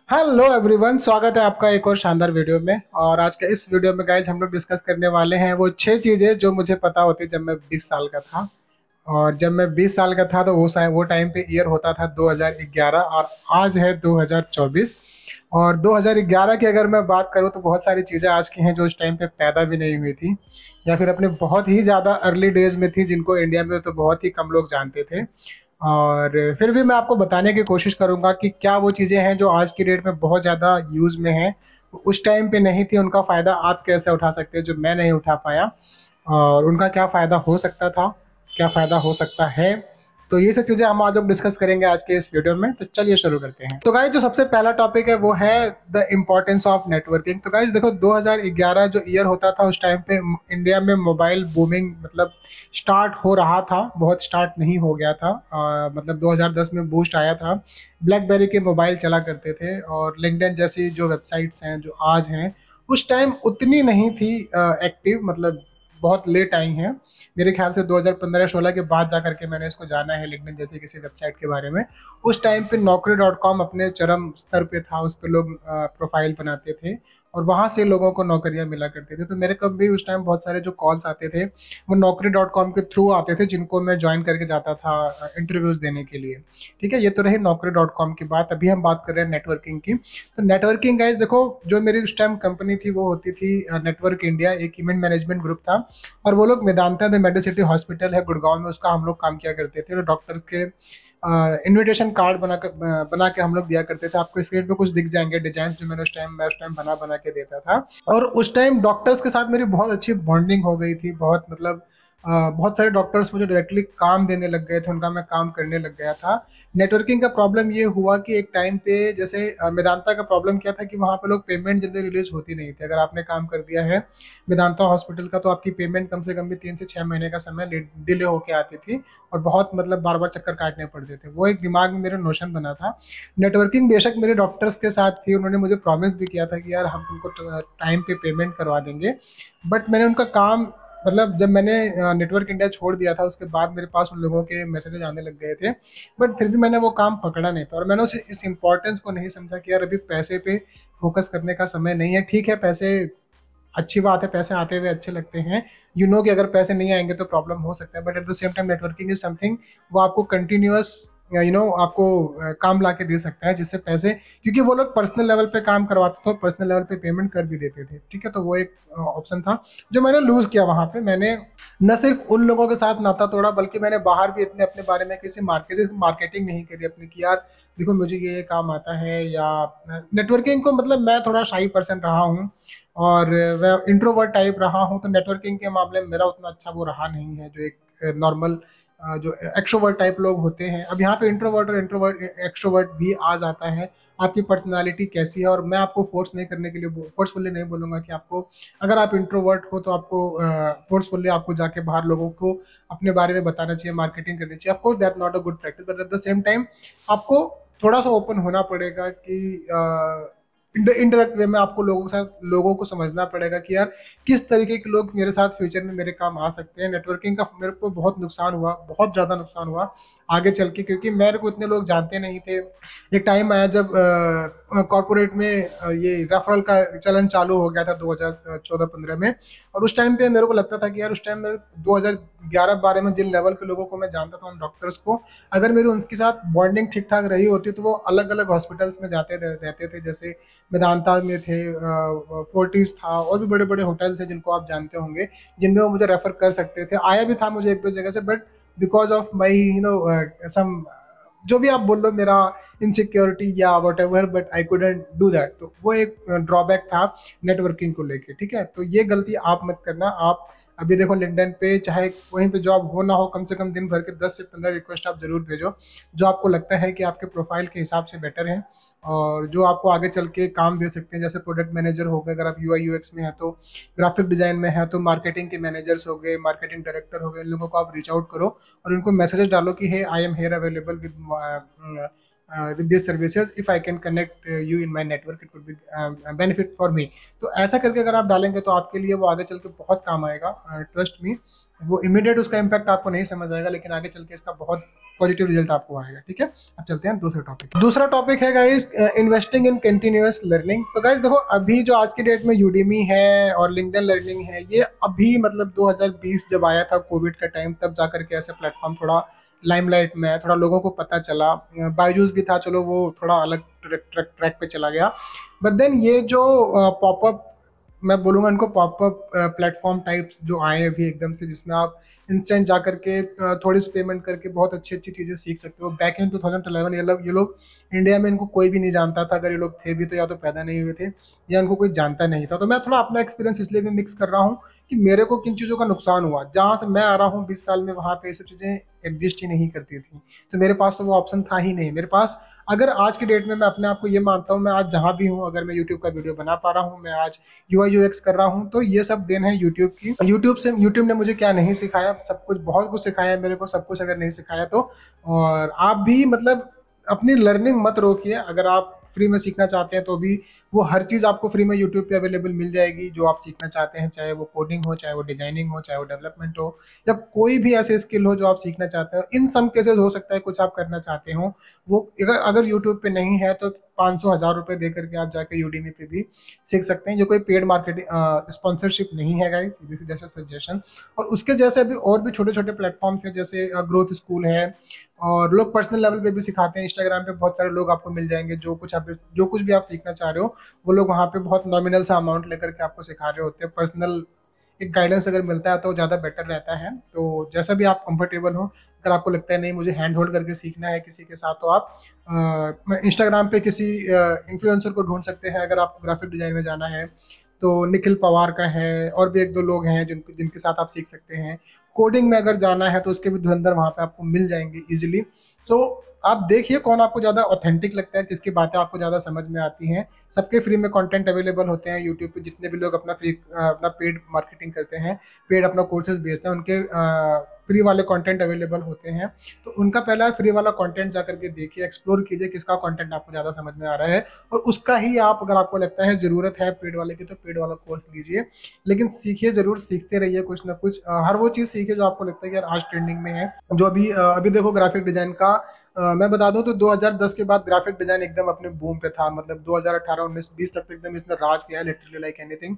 Hello everyone, स्वागत है आपका एक और शानदार वीडियो में। और आज के इस वीडियो में गाइज हम लोग डिस्कस करने वाले हैं वो 6 चीज़ें जो मुझे पता होती जब मैं 20 साल का था। और जब मैं 20 साल का था तो वो टाइम पे ईयर होता था 2011 और आज है 2024। और 2011 की अगर मैं बात करूँ तो बहुत सारी चीज़ें आज की हैं जो उस टाइम पे पैदा भी नहीं हुई थी या फिर अपने बहुत ही ज़्यादा अर्ली डेज में थी, जिनको इंडिया में तो बहुत ही कम लोग जानते थे। और फिर भी मैं आपको बताने की कोशिश करूंगा कि क्या वो चीज़ें हैं जो आज की डेट में बहुत ज़्यादा यूज़ में हैं, उस टाइम पे नहीं थी। उनका फ़ायदा आप कैसे उठा सकते हैं जो मैं नहीं उठा पाया, और उनका क्या फ़ायदा हो सकता था, क्या फ़ायदा हो सकता है। तो ये सब चीज़ें हम आज लोग डिस्कस करेंगे आज के इस वीडियो में। तो चलिए शुरू करते हैं। तो गाइज जो सबसे पहला टॉपिक है वो है द इम्पोर्टेंस ऑफ नेटवर्किंग। तो गाइज देखो, 2011 जो ईयर होता था उस टाइम पे इंडिया में मोबाइल बूमिंग मतलब स्टार्ट हो रहा था, बहुत स्टार्ट नहीं हो गया था। मतलब 2010 में बूस्ट आया था। ब्लैकबेरी के मोबाइल चला करते थे और लिंक्डइन जैसी जो वेबसाइट्स हैं जो आज हैं, उस टाइम उतनी नहीं थी एक्टिव, मतलब बहुत लेट आई हैं। मेरे ख्याल से 2015-16 के बाद जा करके मैंने इसको जाना है लिंक्डइन जैसे किसी वेबसाइट के बारे में। उस टाइम पे Naukri.com अपने चरम स्तर पे था, उस पे लोग प्रोफाइल बनाते थे और वहाँ से लोगों को नौकरियां मिला करती थी। तो मेरे को भी उस टाइम बहुत सारे जो कॉल्स आते थे वो Naukri.com के थ्रू आते थे, जिनको मैं ज्वाइन करके जाता था इंटरव्यूज देने के लिए। ठीक है, ये तो रही Naukri.com की बात। अभी हम बात कर रहे हैं नेटवर्किंग की। तो नेटवर्किंग गाइस देखो, जो मेरी उस टाइम कंपनी थी वो होती थी नेटवर्क इंडिया, एक इवेंट मैनेजमेंट ग्रुप था। और वो लोग मेदांता द मेडिसिटी हॉस्पिटल है गुड़गांव में, उसका हम लोग काम किया करते थे। तो डॉक्टर के इनविटेशन कार्ड बना के हम लोग दिया करते थे। आपको स्क्रीन पे कुछ दिख जाएंगे डिजाइन जो मैं उस टाइम बना बना के देता था। और उस टाइम डॉक्टर्स के साथ मेरी बहुत अच्छी बॉन्डिंग हो गई थी, बहुत मतलब बहुत सारे डॉक्टर्स मुझे डायरेक्टली काम देने लग गए थे, उनका मैं काम करने लग गया था। नेटवर्किंग का प्रॉब्लम ये हुआ कि एक टाइम पे जैसे मेदांता का प्रॉब्लम क्या था कि वहाँ पे लोग पेमेंट जल्दी रिलीज होती नहीं थी। अगर आपने काम कर दिया है वेदांता हॉस्पिटल का तो आपकी पेमेंट कम से कम भी 3 से 6 महीने का समय डिले होके आती थी और बहुत मतलब बार बार चक्कर काटने पड़ते थे। वो एक दिमाग में मेरे नोशन बना था। नेटवर्किंग बेशक मेरे डॉक्टर्स के साथ थी, उन्होंने मुझे प्रॉमिस भी किया था कि यार हम तुमको टाइम पे पेमेंट करवा देंगे। बट मैंने उनका काम मतलब जब मैंने नेटवर्क इंडिया छोड़ दिया था उसके बाद मेरे पास उन लोगों के मैसेजेस आने लग गए थे। बट फिर भी मैंने वो काम पकड़ा नहीं था और मैंने इस इम्पोर्टेंस को नहीं समझा कि यार अभी पैसे पे फोकस करने का समय नहीं है। ठीक है, पैसे अच्छी बात है, पैसे आते हुए अच्छे लगते हैं। कि अगर पैसे नहीं आएंगे तो प्रॉब्लम हो सकता है, but at the same time networking is something वो आपको कंटिन्यूअस आपको काम ला के दे सकता है जिससे पैसे, क्योंकि वो लोग पर्सनल लेवल पे काम करवाते थे, पर्सनल लेवल पे पेमेंट कर भी देते थे। ठीक है, तो वो एक ऑप्शन था जो मैंने लूज किया वहां पे। मैंने न सिर्फ उन लोगों के साथ नाता तोड़ा बल्कि मैंने बाहर भी इतने अपने बारे में किसी मार्केटिंग नहीं करी अपनी कि यार देखो मुझे ये काम आता है। या नेटवर्किंग को मतलब मैं थोड़ा शाई पर्सन रहा हूँ और मैं इंट्रोवर्ट टाइप रहा हूँ, तो नेटवर्किंग के मामले में मेरा उतना अच्छा वो रहा नहीं है जो एक नॉर्मल जो एक्सट्रोवर्ट टाइप लोग होते हैं। अब यहाँ पे इंट्रोवर्ट और इंट्रोवर्ट एक्सट्रोवर्ट भी आ जाता है, आपकी पर्सनालिटी कैसी है। और मैं आपको फोर्स नहीं करने के लिए फोर्सफुली नहीं बोलूंगा कि आपको, अगर आप इंट्रोवर्ट हो तो आपको फोर्सफुली आपको जाके बाहर लोगों को अपने बारे में बताना चाहिए, मार्केटिंग करनी चाहिए। Of course that not a good practice, but at the same time आपको थोड़ा सा ओपन होना पड़ेगा कि इनडायरेक्ट वे में आपको लोगों को समझना पड़ेगा कि यार किस तरीके के लोग मेरे साथ फ्यूचर में मेरे काम आ सकते हैं। नेटवर्किंग का मेरे को बहुत नुकसान हुआ, बहुत ज्यादा नुकसान हुआ आगे चल के, क्योंकि मेरे को इतने लोग जानते नहीं थे। एक टाइम आया जब कॉर्पोरेट में ये रेफरल का चलन चालू हो गया था 2014-15 में। और उस टाइम पे मेरे को लगता था कि यार उस टाइम मेरे 2011-12 में जिन लेवल के लोगों को मैं जानता था उन डॉक्टर्स को, अगर मेरी उनके साथ बॉन्डिंग ठीक ठाक रही होती तो वो अलग अलग हॉस्पिटल्स में रहते थे। जैसे वेदांता में थे, फोर्टिस था, और भी बड़े बड़े होटल थे जिनको आप जानते होंगे, जिनमें वो मुझे रेफर कर सकते थे। आया भी था मुझे एक दो जगह से, बट बिकॉज ऑफ माई सम, जो भी आप बोल लो, मेरा इनसिक्योरिटी या what ever, but I couldn't do that. तो वो एक ड्रॉबैक था नेटवर्किंग को लेके। ठीक है, तो ये गलती आप मत करना। आप अभी देखो लिंक्डइन पे चाहे वहीं पे जॉब हो ना हो, कम से कम दिन भर के 10 से 15 रिक्वेस्ट आप जरूर भेजो जो आपको लगता है कि आपके प्रोफाइल के हिसाब से बेटर है और जो आपको आगे चल के काम दे सकते हैं। जैसे प्रोडक्ट मैनेजर हो गए अगर आप यूआई यूएक्स में है, तो ग्राफिक डिजाइन में है तो मार्केटिंग के मैनेजर्स हो गए, मार्केटिंग डायरेक्टर हो गए, इन लोगों को आप रीच आउट करो और उनको मैसेजेस डालो कि hey I am here available with these services, if I can connect you in my network it would be benefit for me। तो ऐसा करके अगर आप डालेंगे तो आपके लिए वो आगे चल के बहुत काम आएगा, ट्रस्ट मी। वो इमीडिएट उसका इम्पैक्ट आपको नहीं समझ आएगा, लेकिन आगे चल के इसका बहुत पॉजिटिव रिजल्ट आपको आएगा। ठीक है, अब चलते हैं दूसरे टॉपिक। दूसरा टॉपिक है guys investing in continuous learning. तो गाइस देखो, अभी जो आज की डेट में यूडीमी है और लिंक्डइन लर्निंग है, ये अभी मतलब 2020 जब आया था कोविड का टाइम, तब जाकर के ऐसे प्लेटफॉर्म थोड़ा लाइमलाइट में है, थोड़ा लोगों को पता चला। बायजूस भी था, चलो वो थोड़ा अलग ट्रैक पे चला गया। बट देन ये जो पॉपअप, मैं बोलूंगा इनको पॉपअप प्लेटफॉर्म टाइप्स जो आए हैं अभी एकदम से, जिसमें आप इंस्टेंट जा करके थोड़ी सी पेमेंट करके बहुत अच्छी अच्छी चीजें सीख सकते हो। बैक इन 2011 ये लोग इंडिया में, इनको कोई भी नहीं जानता था। अगर ये लोग थे भी तो या तो पैदा नहीं हुए थे या इनको कोई जानता नहीं था। तो मैं थोड़ा अपना एक्सपीरियंस इसलिए भी मिक्स कर रहा हूँ कि मेरे को किन चीज़ों का नुकसान हुआ। जहाँ से मैं आ रहा हूँ 20 साल में, वहाँ पे ये सब चीज़ें एग्जिस्ट ही नहीं करती थी, तो मेरे पास तो वो ऑप्शन था ही नहीं मेरे पास। अगर आज की डेट में मैं अपने आप को ये मानता हूँ, मैं आज जहाँ भी हूँ, अगर मैं यूट्यूब का वीडियो बना पा रहा हूँ, मैं आज यूआई यूएक्स कर रहा हूँ, तो ये सब देन है यूट्यूब की। यूट्यूब ने मुझे क्या नहीं सिखाया, सब कुछ, बहुत कुछ सिखाया है मेरे को। सब कुछ अगर नहीं सिखाया तो, और आप भी मतलब अपनी लर्निंग मत रोकिए। अगर आप फ्री में सीखना चाहते हैं तो भी वो हर चीज़ आपको फ्री में यूट्यूब पे अवेलेबल मिल जाएगी जो आप सीखना चाहते हैं, चाहे वो कोडिंग हो, चाहे वो डिजाइनिंग हो, चाहे वो डेवलपमेंट हो, या कोई भी ऐसे स्किल हो जो आप सीखना चाहते हो। इन सम केसेस हो सकता है कुछ आप करना चाहते हो, वो अगर यूट्यूब पे नहीं है तो 500,000 रुपए दे करके आप जाकर यूडीमी पे भी सीख सकते हैं। जो कोई पेड मार्केटिंग स्पॉन्सरशिप नहीं है guys, this is just suggestion. और उसके जैसे अभी और भी छोटे छोटे प्लेटफॉर्म्स हैं, जैसे ग्रोथ स्कूल है, और लोग पर्सनल लेवल पे भी सिखाते हैं। इंस्टाग्राम पे बहुत सारे लोग आपको मिल जाएंगे, जो कुछ भी आप सीखना चाह रहे हो, वो लोग वहाँ पे बहुत नॉमिनल सा अमाउंट लेकर के आपको सिखा रहे होते हैं। पर्सनल एक गाइडेंस अगर मिलता है तो ज़्यादा बेटर रहता है। तो जैसा भी आप कंफर्टेबल हो, अगर आपको लगता है नहीं मुझे हैंड होल्ड करके सीखना है किसी के साथ, तो आप इंस्टाग्राम पे किसी इन्फ्लुएंसर को ढूंढ सकते हैं। अगर आपको ग्राफिक डिजाइन में जाना है तो निखिल पवार का है, और भी एक दो लोग हैं जिनके साथ आप सीख सकते हैं। कोडिंग में अगर जाना है तो उसके भी धुरंधर वहाँ पे आपको मिल जाएंगे इजिली। तो आप देखिए कौन आपको ज़्यादा ऑथेंटिक लगता है, किसकी बातें आपको ज़्यादा समझ में आती हैं। सबके फ्री में कंटेंट अवेलेबल होते हैं यूट्यूब पे। जितने भी लोग अपना पेड मार्केटिंग करते हैं, पेड अपना कोर्सेज बेचते हैं, उनके फ्री वाले कंटेंट अवेलेबल होते हैं। तो उनका पहला फ्री वाला कंटेंट जा करके देखिए, एक्सप्लोर कीजिए किसका कंटेंट आपको ज़्यादा समझ में आ रहा है, और उसका ही आप, अगर आपको लगता है ज़रूरत है पेड वाले की, तो पेड वाला कोर्स लीजिए। लेकिन सीखिए जरूर, सीखते रहिए कुछ ना कुछ। हर वो चीज़ सीखिए जो आपको लगता है कि यार आज ट्रेंडिंग में है। जो अभी देखो ग्राफिक डिजाइन का, मैं बता दूं तो 2010 के बाद ग्राफिक डिजाइन एकदम अपने बूम पे था। मतलब 2018, 19, 20 तक तो एकदम इसने राज किया है, लिटरली लाइक एनीथिंग।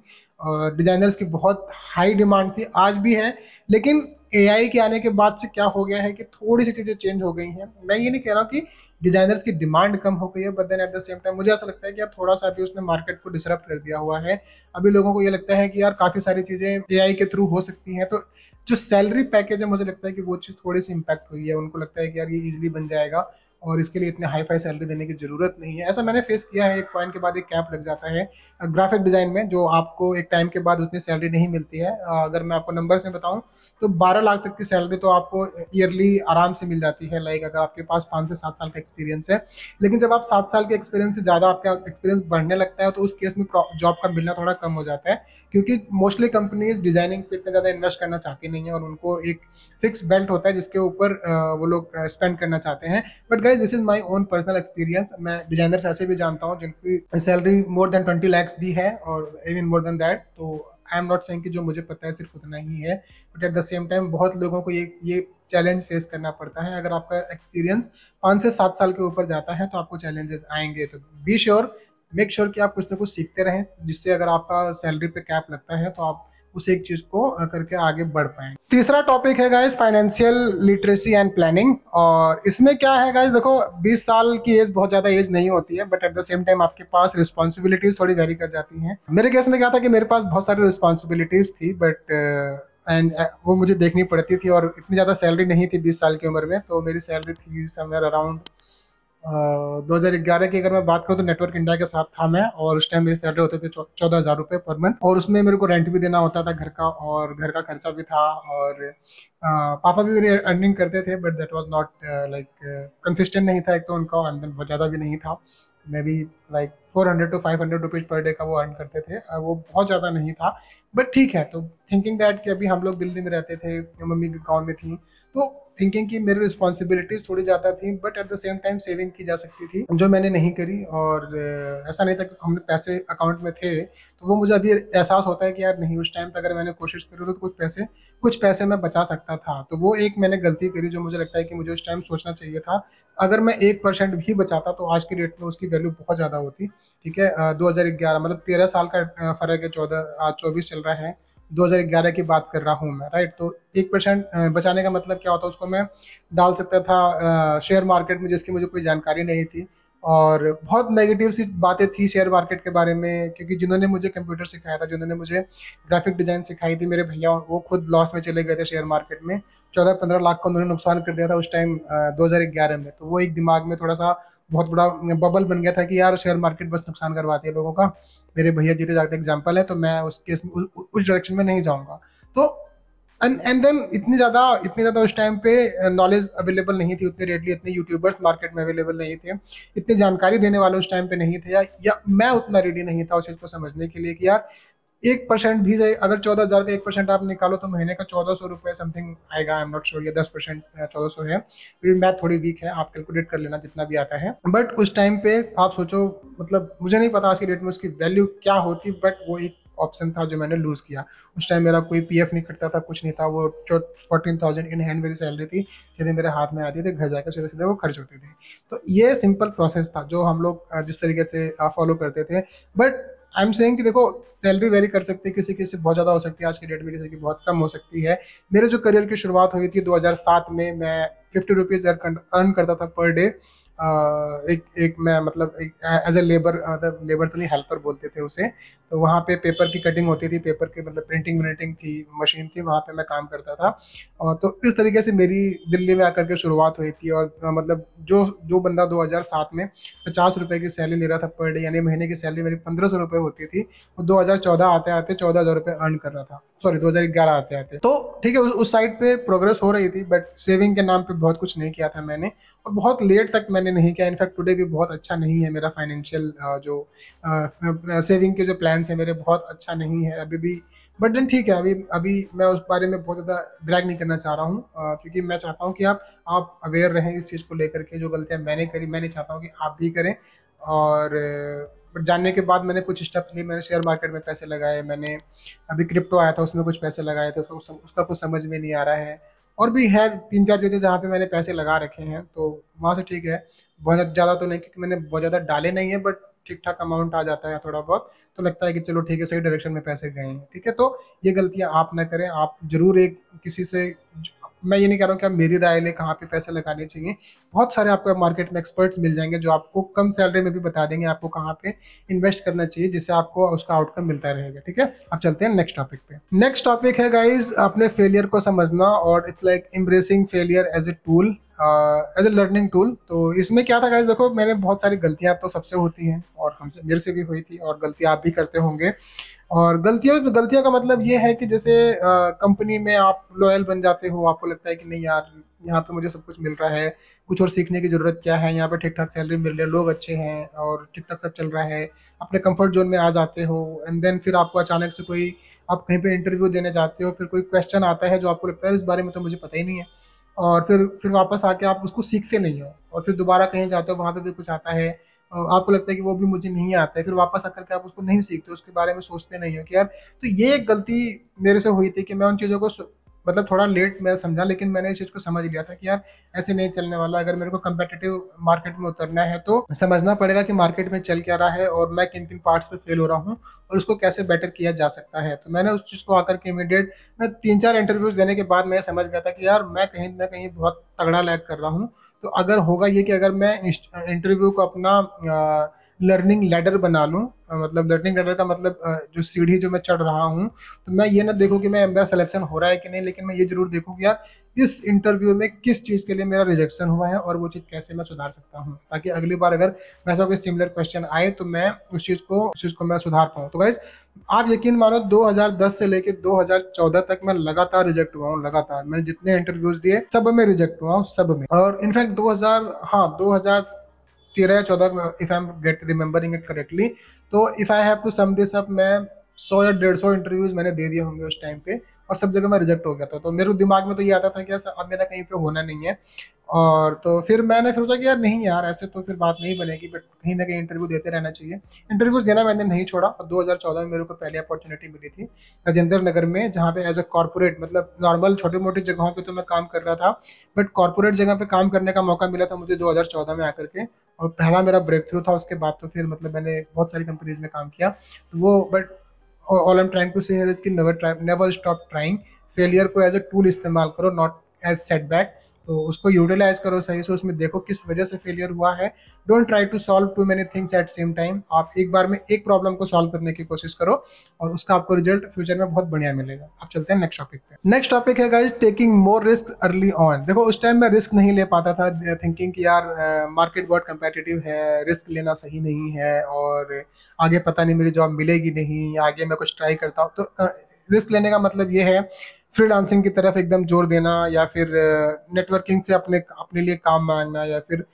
डिजाइनर्स की बहुत हाई डिमांड थी, आज भी है। लेकिन एआई के आने के बाद से क्या हो गया है कि थोड़ी सी चीजें चेंज हो गई हैं। मैं ये नहीं कह रहा हूँ कि डिजाइनर्स की डिमांड कम हो गई है, but then at the same time मुझे ऐसा लगता है कि यार थोड़ा सा अभी उसने मार्केट को डिसरप्ट कर दिया हुआ है। अभी लोगों को ये लगता है कि यार काफी सारी चीजें एआई के थ्रू हो सकती हैं। तो जो सैलरी पैकेज है, मुझे लगता है कि वो चीज़ थोड़ी सी इम्पैक्ट हुई है। उनको लगता है कि यार ये इजीली बन जाएगा और इसके लिए इतने हाई फाई सैलरी देने की जरूरत नहीं है। ऐसा मैंने फेस किया है, एक पॉइंट के बाद एक कैप लग जाता है ग्राफिक डिजाइन में, जो आपको एक टाइम के बाद उतनी सैलरी नहीं मिलती है। अगर मैं आपको नंबर से बताऊं तो 12 लाख तक की सैलरी तो आपको ईयरली आराम से मिल जाती है, लाइक अगर आपके पास 5 से 7 साल का एक्सपीरियंस है। लेकिन जब आप 7 साल के एक्सपीरियंस से ज़्यादा आपका एक्सपीरियंस बढ़ने लगता है, तो उस केस में जॉब का मिलना थोड़ा कम हो जाता है, क्योंकि मोस्टली कंपनीज डिजाइनिंग पे इतना ज़्यादा इन्वेस्ट करना चाहती नहीं है, और उनको एक फिक्स बेल्ट होता है जिसके ऊपर वो लोग स्पेंड करना चाहते हैं। But guys this is my own personal experience. मैं डिजाइनर्स ऐसे भी जानता हूँ जिनकी सैलरी मोर देन 20 लैक्स भी है, और इवन मोर देन दैट। तो आई एम नॉट सेइंग कि जो मुझे पता है सिर्फ उतना ही है, but at the same time बहुत लोगों को ये चैलेंज फेस करना पड़ता है। अगर आपका एक्सपीरियंस 5 से 7 साल के ऊपर जाता है तो आपको चैलेंजेस आएंगे। तो बी श्योर, मेक श्योर कि आप कुछ ना कुछ सीखते रहें, जिससे अगर आपका सैलरी पे कैप लगता है तो आप उस एक चीज को करके आगे बढ़ पाए। तीसरा टॉपिक है guys financial literacy and planning. और इसमें क्या है गाइस, देखो 20 साल की एज बहुत ज्यादा एज नहीं होती है, but at the same time आपके पास रिस्पॉन्सिबिलिटीज थोड़ी वेरी कर जाती हैं। मेरे केस में क्या था कि मेरे पास बहुत सारी रिस्पॉन्सिबिलिटीज थी, बट एंड वो मुझे देखनी पड़ती थी, और इतनी ज़्यादा सैलरी नहीं थी 20 साल की उम्र में। तो मेरी सैलरी थी समवेयर अराउंड 2011 की अगर मैं बात करूँ तो नेटवर्क इंडिया के साथ था मैं, और उस टाइम मेरी सैलरी होते थे 14,000 रुपये पर मंथ। और उसमें मेरे को रेंट भी देना होता था घर का, और घर का खर्चा भी था, और पापा भी मेरे अर्निंग करते थे, but that was not like consistent नहीं था। एक तो उनका आमदन बहुत ज़्यादा भी नहीं था, may be like 400 to 500 rupees per day का वो अर्न करते थे, वो बहुत ज़्यादा नहीं था। बट ठीक है, तो थिंकिंग दैट कि अभी हम लोग दिल्ली में रहते थे, मम्मी गाँव में थी, तो थिंकिंग की मेरी रिस्पॉन्सिबिलिटीज थोड़ी ज़्यादा थी, but at the same time saving की जा सकती थी, जो मैंने नहीं करी। और ऐसा नहीं था कि हमने पैसे अकाउंट में थे, तो वो मुझे अभी एहसास होता है कि यार नहीं, उस टाइम पे अगर मैंने कोशिश करी तो कुछ पैसे मैं बचा सकता था। तो वो एक मैंने गलती करी जो मुझे लगता है कि मुझे उस टाइम सोचना चाहिए था। अगर मैं 1% भी बचाता तो आज की डेट में उसकी वैल्यू बहुत ज़्यादा होती। ठीक है, 2011 मतलब 13 साल का फर्क है, 14 आज 24 चल रहा है, 2011 की बात कर रहा हूँ मैं, राइट। तो 1% बचाने का मतलब क्या होता है, उसको मैं डाल सकता था शेयर मार्केट में, जिसकी मुझे कोई जानकारी नहीं थी। और बहुत नेगेटिव सी बातें थी शेयर मार्केट के बारे में, क्योंकि जिन्होंने मुझे कंप्यूटर सिखाया था, जिन्होंने मुझे ग्राफिक डिजाइन सिखाई थी, मेरे भैया, वो खुद लॉस में चले गए थे शेयर मार्केट में। 14-15 लाख का उन्होंने नुकसान कर दिया था उस टाइम 2011 में। तो वो एक दिमाग में थोड़ा सा बहुत बड़ा बबल बन गया था कि यार शेयर मार्केट बस नुकसान करवाती है लोगों का। मेरे भैया जीते जागते एग्जाम्पल है, तो मैं उस केस में उस डायरेक्शन में नहीं जाऊंगा। तो एंड देन इतनी ज्यादा उस टाइम पे नॉलेज अवेलेबल नहीं थी उतनी रेडली, इतने यूट्यूबर्स मार्केट में अवेलेबल नहीं थे, इतनी जानकारी देने वाले उस टाइम पे नहीं थे, या मैं उतना रेडी नहीं था उस चीज को समझने के लिए कि यार 1% भी जाए, अगर 14,000 का 1% आप निकालो तो महीने का 1,400 रुपये समथिंग आएगा। आई एम नॉट श्योर ये 10% 1,400 है, फिर मैथ थोड़ी वीक है, आप कैलकुलेट कर लेना जितना भी आता है। बट उस टाइम पे आप सोचो, मतलब मुझे नहीं पता आज की डेट में उसकी वैल्यू क्या होती, बट वो एक ऑप्शन था जो मैंने लूज किया। उस टाइम मेरा कोई पीएफ नहीं कटता था, कुछ नहीं था, वो जो 14,000 इन हैंड मेरी सैलरी थी, सीधे मेरे हाथ में आती थी, घर जाकर सीधे सीधे वो खर्च होती थी। तो ये सिंपल प्रोसेस था जो हम लोग जिस तरीके से फॉलो करते थे। बट आई एम सेइंग कि देखो, सैलरी वेरी कर सकती है, किसी किसी से बहुत ज़्यादा हो सकती है आज की डेट में, किसी की बहुत कम हो सकती है। मेरे जो करियर की शुरुआत हुई थी 2007 में, मैं 50 रुपीज़ अर्न करता था पर डे। एक एक मैं मतलब एज ए लेबर, लेबर तो नहीं, हेल्पर बोलते थे उसे। तो वहाँ पे पेपर की कटिंग होती थी, पेपर की मतलब प्रिंटिंग व्रिंटिंग थी, मशीन थी, वहाँ पे मैं काम करता था। और तो इस तरीके से मेरी दिल्ली में आकर के शुरुआत हुई थी। और मतलब जो जो बंदा 2007 में 50 रुपए की सैलरी ले रहा था पर डे, यानी महीने की सैलरी मेरी 1,500 रुपये होती थी, वो 2014 आते आते 14,000 रुपये अर्न कर रहा था, सॉरी 2011 आते आते। तो ठीक है, उस साइड पे प्रोग्रेस हो रही थी, बट सेविंग के नाम पे बहुत कुछ नहीं किया था मैंने, और बहुत लेट तक मैंने नहीं किया। इनफैक्ट टुडे भी बहुत अच्छा नहीं है मेरा फाइनेंशियल जो सेविंग के जो प्लान्स है मेरे, बहुत अच्छा नहीं है अभी भी। बट देन ठीक है, अभी अभी मैं उस बारे में बहुत ज़्यादा ड्रैग नहीं करना चाह रहा हूँ, क्योंकि मैं चाहता हूँ कि आप अवेयर रहें इस चीज़ को लेकर के। जो गलतियाँ मैंने करी, मैं नहीं चाहता हूँ कि आप भी करें। और बट जानने के बाद मैंने कुछ स्टेप्स लिए, मैंने शेयर मार्केट में पैसे लगाए, मैंने अभी क्रिप्टो आया था उसमें कुछ पैसे लगाए थे, उसका कुछ समझ में नहीं आ रहा है। और भी है 3-4 चीज़ें जहाँ पे मैंने पैसे लगा रखे हैं, तो वहाँ से ठीक है। बहुत ज़्यादा तो नहीं, क्योंकि मैंने बहुत ज़्यादा डाले नहीं है, बट ठीक ठाक अमाउंट आ जाता है थोड़ा बहुत, तो लगता है कि चलो ठीक है, सही डायरेक्शन में पैसे गए हैं। ठीक है, तो ये गलतियां आप ना करें। आप जरूर एक किसी से, मैं ये नहीं कह रहा हूँ कि आप मेरी राय लें कहाँ पे पैसे लगाने चाहिए। बहुत सारे आपको मार्केट में एक्सपर्ट्स मिल जाएंगे जो आपको कम सैलरी में भी बता देंगे आपको कहाँ पे इन्वेस्ट करना चाहिए, जिससे आपको उसका आउटकम मिलता रहेगा। ठीक है, अब चलते हैं नेक्स्ट टॉपिक पे। नेक्स्ट टॉपिक है गाइज, अपने फेलियर को समझना, और it's like embracing failure as a tool, as a learning tool. तो इसमें क्या था गाइज, देखो मैंने बहुत सारी गलतियां तो सबसे होती हैं, और हमसे मेरे से भी हुई थी, और गलतियां आप भी करते होंगे। और गलतियों का मतलब ये है कि जैसे कंपनी में आप लॉयल बन जाते हो, आपको लगता है कि नहीं यार, यहाँ पे मुझे सब कुछ मिल रहा है, कुछ और सीखने की जरूरत क्या है, यहाँ पे ठीक ठाक सैलरी मिल रही है, लोग अच्छे हैं, और ठीक ठाक सब चल रहा है, अपने कंफर्ट जोन में आ जाते हो। एंड देन फिर आपको अचानक से कोई, आप कहीं पे इंटरव्यू देने जाते हो, फिर कोई क्वेश्चन आता है जो आपको लगता है इस बारे में तो मुझे पता ही नहीं है, और फिर वापस आके आप उसको सीखते नहीं हो, और फिर दोबारा कहीं जाते हो, वहाँ पे भी कुछ आता है, आपको लगता है कि वो भी मुझे नहीं आता है, फिर वापस आकर के आप उसको नहीं सीखते, उसके बारे में सोचते नहीं हो कि यार। तो ये एक गलती मेरे से हुई थी कि मैं उन चीज़ों को मतलब थोड़ा लेट मैं समझा, लेकिन मैंने इस चीज़ को समझ लिया था कि यार ऐसे नहीं चलने वाला। अगर मेरे को कंपेटिटिव मार्केट में उतरना है तो समझना पड़ेगा कि मार्केट में चल क्या रहा है, और मैं किन किन पार्ट्स पे फेल हो रहा हूँ, और उसको कैसे बेटर किया जा सकता है। तो मैंने उस चीज़ को आकर के इमीडिएट, मैं 3-4 इंटरव्यूज देने के बाद मैं समझ गया था कि यार मैं कहीं ना कहीं बहुत तगड़ा लैग कर रहा हूँ। तो अगर होगा ये कि अगर मैं इंटरव्यू को अपना लर्निंग लैडर बना लूँ, मतलब लर्निंग लैडर का मतलब जो सीढ़ी जो मैं चढ़ रहा हूँ, तो मैं ये ना देखूँ कि मैं मेरा सिलेक्शन हो रहा है कि नहीं, लेकिन मैं ये जरूर देखूँ कि यार इस इंटरव्यू में किस चीज़ के लिए मेरा रिजेक्शन हुआ है, और वो चीज़ कैसे मैं सुधार सकता हूँ, ताकि अगली बार अगर वैसा कोई सिमिलर क्वेश्चन आए तो मैं उस चीज़ को मैं सुधार पाऊँ। तो गाइस, आप यकीन मानो 2010 से लेके 2014 तक मैं लगातार रिजेक्ट हुआ हूँ, लगातार मैंने जितने इंटरव्यूज दिए सब में रिजेक्ट हुआ हूँ, सब में। और इनफैक्ट 2013 या 14, if I am get remembering it correctly, तो if I have to sum this up, मैं 100 या 150 इंटरव्यूज मैंने दे दिए होंगे उस टाइम पे। और सब जगह मैं रिजेक्ट हो गया था। तो मेरे दिमाग में तो ये आता था कि यार अब मेरा कहीं पे होना नहीं है। और तो फिर मैंने फिर सोचा कि यार नहीं यार, ऐसे तो फिर बात नहीं बनेगी, बट कहीं ना कहीं इंटरव्यू देते रहना चाहिए। इंटरव्यूज देना मैंने नहीं छोड़ा, और 2014 में मेरे को पहली अपॉर्चुनिटी मिली थी राजेंद्र नगर में, जहाँ पे एज अ कॉर्पोरेट, मतलब नॉर्मल छोटी मोटी जगहों पे तो मैं काम कर रहा था, बट कॉर्पोरेट जगह पे काम करने का मौका मिला था मुझे 2014 में आकर के। और पहला मेरा ब्रेक थ्रू था। उसके बाद तो फिर मतलब मैंने बहुत सारी कंपनीज में काम किया। तो वो but all I am trying to say here is कि नेवर स्टॉप ट्राइंग। फेलियर को एज अ टूल इस्तेमाल करो, नॉट एज सेटबैक। तो उसको यूटिलाइज करो सही से, उसमें देखो किस वजह से फेलियर हुआ है। Don't try to solve too many things at same time. आप एक बार में एक प्रॉब्लम को सॉल्व करने की कोशिश करो, और उसका आपको रिजल्ट फ्यूचर में बहुत बढ़िया मिलेगा। अब चलते हैं नेक्स्ट टॉपिक पे। नेक्स्ट टॉपिक है guys, taking more risk early on. देखो उस टाइम मैं रिस्क नहीं ले पाता था, थिंकिंग कि यार मार्केट बहुत कंपेटिटिव है, रिस्क लेना सही नहीं है, और आगे पता नहीं मेरी जॉब मिलेगी नहीं, आगे मैं कुछ ट्राई करता हूँ। तो रिस्क लेने का मतलब ये है फ्रीलांसिंग की तरफ एकदम जोर देना, या फिर नेटवर्किंग से अपने अपने लिए काम मांगना, या फिर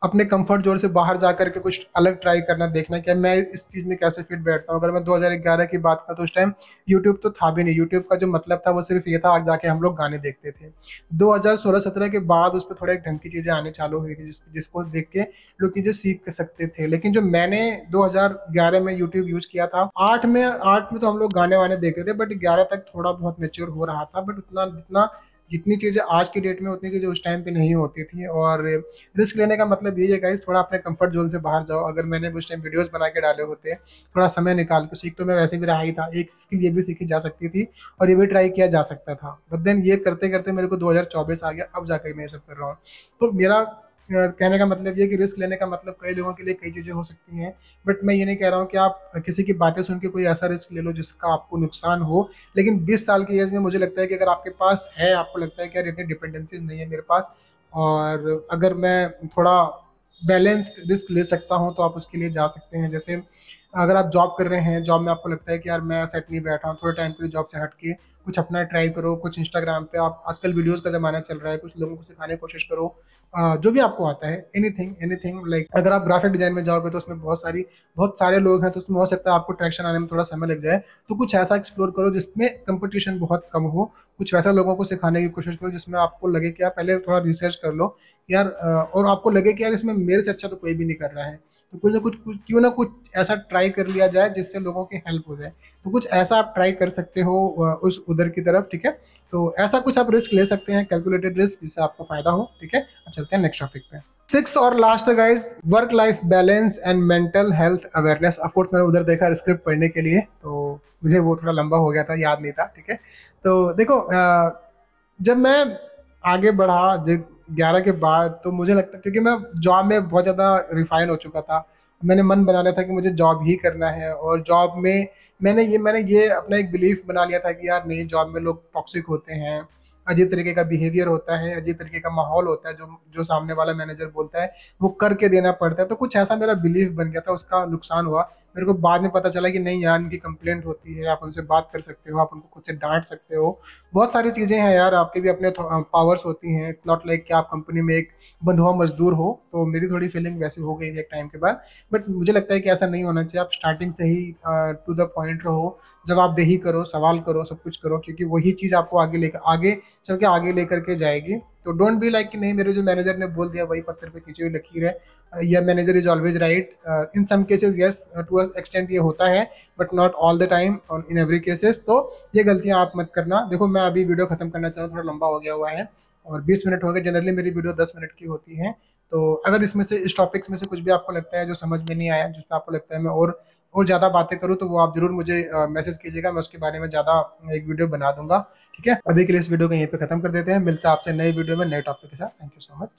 अपने कंफर्ट जोन से बाहर जा करके कुछ अलग ट्राई करना, देखना कि मैं इस चीज़ में कैसे फिट बैठता हूँ। अगर मैं 2011 की बात करूँ तो उस टाइम यूट्यूब तो था भी नहीं। यूट्यूब का जो मतलब था वो सिर्फ ये था, आगे जाके हम लोग गाने देखते थे। 2016-17 के बाद उस पर थोड़ा एक ढंग की चीज़ें आने चालू हुई थी, जिसको देख के लोग चीज़ें सीख सकते थे। लेकिन जो मैंने 2011 में यूट्यूब यूज किया था, 8 में तो हम लोग गाने वाने देखते थे, बट 11 तक थोड़ा बहुत मेच्योर हो रहा था। बट उतना जितना जितनी चीज़ें आज की डेट में उतनी चीज़ें उस टाइम पे नहीं होती थी। और रिस्क लेने का मतलब यही है गाइस, थोड़ा अपने कंफर्ट जोन से बाहर जाओ। अगर मैंने उस टाइम वीडियोस बना के डाले होते, थोड़ा समय निकाल के, सीख तो मैं वैसे भी रहा ही था, एक स्किल ये भी सीखी जा सकती थी और ये भी ट्राई किया जा सकता था। बट देन ये करते करते मेरे को 2024 आ गया, अब जाकर मैं ये सब कर रहा हूँ। तो मेरा कहने का मतलब ये कि रिस्क लेने का मतलब कई लोगों के लिए कई चीज़ें हो सकती हैं, बट मैं ये नहीं कह रहा हूँ कि आप किसी की बातें सुन के कोई ऐसा रिस्क ले लो जिसका आपको नुकसान हो। लेकिन 20 साल की एज में मुझे लगता है कि अगर आपके पास है, आपको लगता है कि यार इतनी डिपेंडेंसीज नहीं है मेरे पास, और अगर मैं थोड़ा बैलेंस रिस्क ले सकता हूँ, तो आप उसके लिए जा सकते हैं। जैसे अगर आप जॉब कर रहे हैं, जॉब में आपको लगता है कि यार मैं सेट नहीं बैठा हूँ, थोड़े टाइम के लिए जॉब से हट के कुछ अपना ट्राई करो, कुछ इंस्टाग्राम पे आप, आजकल वीडियोस का जमाना चल रहा है, कुछ लोगों को सिखाने की कोशिश करो, जो भी आपको आता है, एनीथिंग एनीथिंग। लाइक अगर आप ग्राफिक डिजाइन में जाओगे तो उसमें बहुत सारे लोग हैं, तो उसमें हो सकता है आपको ट्रैक्शन आने में थोड़ा समय लग जाए। तो कुछ ऐसा एक्सप्लोर करो जिसमें कंपटीशन बहुत कम हो, कुछ वैसा लोगों को सिखाने की कोशिश करो जिसमें आपको लगे कि आप पहले थोड़ा रिसर्च कर लो यार, और आपको लगे कि यार इसमें मेरे से अच्छा तो कोई भी नहीं कर रहा है, तो कुछ क्यों ना कुछ ऐसा ट्राई कर लिया जाए जिससे लोगों की हेल्प हो जाए। तो कुछ ऐसा आप ट्राई कर सकते हो उस उधर की तरफ, ठीक है। तो ऐसा कुछ आप रिस्क ले सकते हैं, कैलकुलेटेड रिस्क, जिससे आपको फायदा हो, ठीक है। अब चलते हैं नेक्स्ट टॉपिक पे। सिक्स्थ और last guys, work life balance and mental health awareness. Of course मैंने उधर देखा स्क्रिप्ट पढ़ने के लिए, तो मुझे वो थोड़ा लंबा हो गया था, याद नहीं था, ठीक है। तो देखो जब मैं आगे बढ़ा 11 के बाद, तो मुझे लगता, क्योंकि मैं जॉब में बहुत ज़्यादा रिफाइन हो चुका था, मैंने मन बना लिया था कि मुझे जॉब ही करना है। और जॉब में मैंने ये अपना एक बिलीफ बना लिया था कि यार नहीं, जॉब में लोग टॉक्सिक होते हैं, अजीब तरीके का बिहेवियर होता है, अजीब तरीके का माहौल होता है, जो जो सामने वाला मैनेजर बोलता है वो करके देना पड़ता है। तो कुछ ऐसा मेरा बिलीफ बन गया था, उसका नुकसान हुआ। मेरे को बाद में पता चला कि नहीं यार, इनकी कंप्लेंट होती है, आप उनसे बात कर सकते हो, आप उनको खुद से डांट सकते हो, बहुत सारी चीज़ें हैं यार, आपके भी अपने पावर्स होती हैं। नॉट लाइक कि आप कंपनी में एक बंधुआ मजदूर हो। तो मेरी थोड़ी फीलिंग वैसी हो गई थी एक टाइम के बाद, बट मुझे लगता है कि ऐसा नहीं होना चाहिए। आप स्टार्टिंग से ही टू द पॉइंट रहो, जवाबदेही करो, सवाल करो, सब कुछ करो, क्योंकि वही चीज़ आपको आगे चल के आगे लेकर के जाएगी। तो डोंट बी लाइक कि नहीं, मेरे जो मैनेजर ने बोल दिया वही पत्थर पे खींची हुई लकीर है, या manager is always right. In some cases yes, to a extent ये होता है, but not all the time in every cases. तो ये गलतियां आप मत करना। देखो मैं अभी वीडियो खत्म करना चाह रहा हूँ, थोड़ा लंबा हो गया हुआ है, और 20 मिनट हो गए। जनरली मेरी वीडियो 10 मिनट की होती है। तो अगर इसमें से, इस टॉपिक्स में से कुछ भी आपको लगता है जो समझ में नहीं आया, जिसमें आपको लगता है मैं और ज़्यादा बातें करूँ, तो वो आप जरूर मुझे मैसेज कीजिएगा, मैं उसके बारे में ज़्यादा एक वीडियो बना दूंगा, ठीक है। अभी के लिए इस वीडियो को यहीं पे खत्म कर देते हैं, मिलता है आपसे नई वीडियो में नए टॉपिक के साथ। Thank you so much.